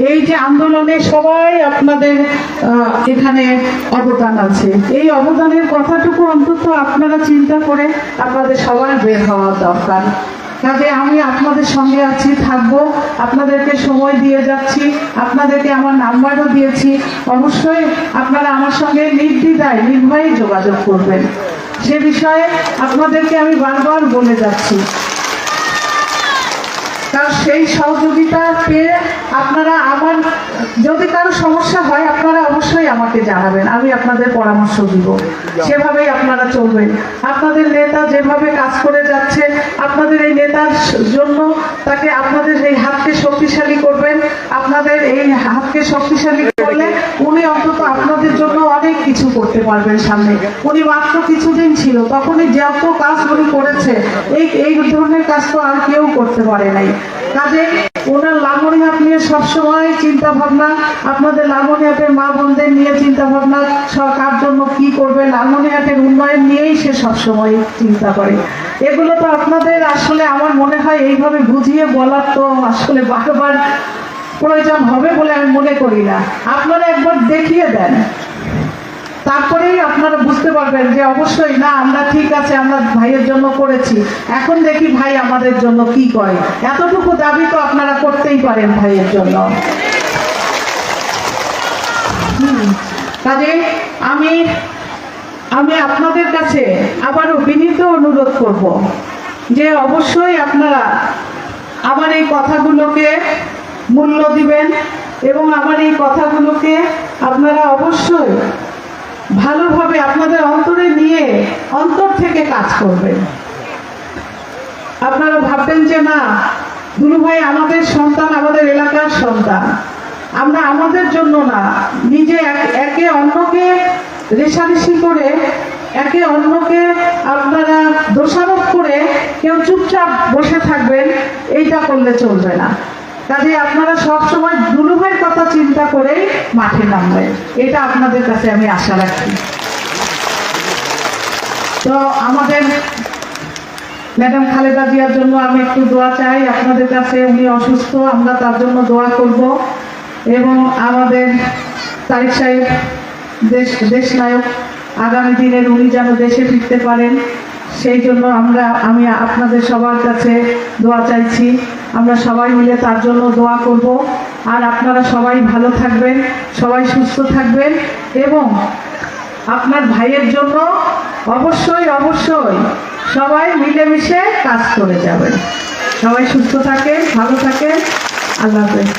এই যে আন্দোলনে সবাই আপনাদের এখানে অবদান আছে, এই অবদানের কথাটুকু অন্তত আপনারা চিন্তা করে আপনাদের সবার বের হওয়া দরকার। কাজে আমি আপনাদের সঙ্গে আছি, থাকবো, আপনাদেরকে সময় দিয়ে যাচ্ছি, আপনাদেরকে আমার নাম্বারও দিয়েছি। অবশ্যই আপনারা আমার সঙ্গে নির্দ্বিধায় নির্ভয়ে যোগাযোগ করবেন। সে বিষয়ে আপনাদেরকে আমি বারবার বলে যাচ্ছি, কারণ সেই সহযোগিতা পেয়ে আপনারা আমার যদি কারো সমস্যা হয় আপনারা অবশ্যই আমাকে জানাবেন, আমি আপনাদের পরামর্শ দিব, সেভাবেই আপনারা চলবেন। আপনাদের নেতা যেভাবে কাজ করে যাচ্ছে, আপনাদের এই নেতার জন্য তাকে আপনাদের এই হাতকে শক্তিশালী করবেন। আপনাদের এই হাতকে শক্তিশালী করলে উনি অন্তত আপনাদের জন্য অনেক কিছু করতে পারবেন সামনে। উনি মাত্র কিছুদিন ছিল, তখনই যত কাজ উনি করেছে, এই ধরনের কাজ তো আর কেউ করতে পারে নাই। কাজে ওনার লালমনিরহাট নিয়ে সবসময় চিন্তা ভাবনা, আপনাদের লালমনিরহাটের মা বোনদের নিয়ে চিন্তা ভাবনা, কার জন্য কি করবে, লালমনিরহাটের উন্নয়ন নিয়েই সে সবসময় চিন্তা করে। এগুলো তো আপনাদের আসলে আমার মনে হয় এইভাবে বুঝিয়ে বলার তো আসলে বারবার প্রয়োজন হবে বলে আমি মনে করি না। আপনারা একবার দেখিয়ে দেন, তারপরেই আপনারা বুঝতে পারবেন যে অবশ্যই না, আমরা ঠিক আছে, আমরা ভাইয়ের জন্য করেছি, এখন দেখি ভাই আমাদের জন্য কি করে। এতটুকু দাবি তো আপনারা করতেই পারেন ভাইয়ের জন্য। কাজে আমি আপনাদের কাছে আবারও বিনীত অনুরোধ করব যে অবশ্যই আপনারা আমার এই কথাগুলোকে মূল্য দিবেন এবং আমার এই কথাগুলোকে আপনারা অবশ্যই ভালোভাবে আপনাদের অন্তরে নিয়ে অন্তর থেকে কাজ করবেন। আপনারা ভাববেন যে না, দুলু ভাই আমাদের সন্তান, আমাদের এলাকার সন্তান, আমরা আমাদের জন্য না, নিজে একে অন্যকে রেষারেষি করে, একে অন্যকে আপনারা দোষারোপ করে কেউ চুপচাপ বসে থাকবেন, এইটা করলে চলবে না। কাজে আপনারা সবসময় দুলু ভাইয়ের কথা চিন্তা করেই মাঠে নামবেন, এটা আপনাদের কাছে আমি আশা রাখি। তো আমাদের ম্যাডাম খালেদা জিয়ার জন্য আমি একটু দোয়া চাই আপনাদের কাছে। উনি অসুস্থ, আমরা তার জন্য দোয়া করব এবং আমাদের তারিক সাহেব দেশ নায়ক, আগামী দিনের উনি যেন দেশে ফিরতে পারেন, সেই জন্য আমি আপনাদের সবার কাছে দোয়া চাইছি। আমরা সবাই মিলে তার জন্য দোয়া করব। আর আপনারা সবাই ভালো থাকবেন, সবাই সুস্থ থাকবেন এবং আপনার ভাইয়ের জন্য অবশ্যই সবাই মিলেমিশে কাজ করে যাবেন। সবাই সুস্থ থাকেন, ভালো থাকেন। আল্লাহ হাফেজ।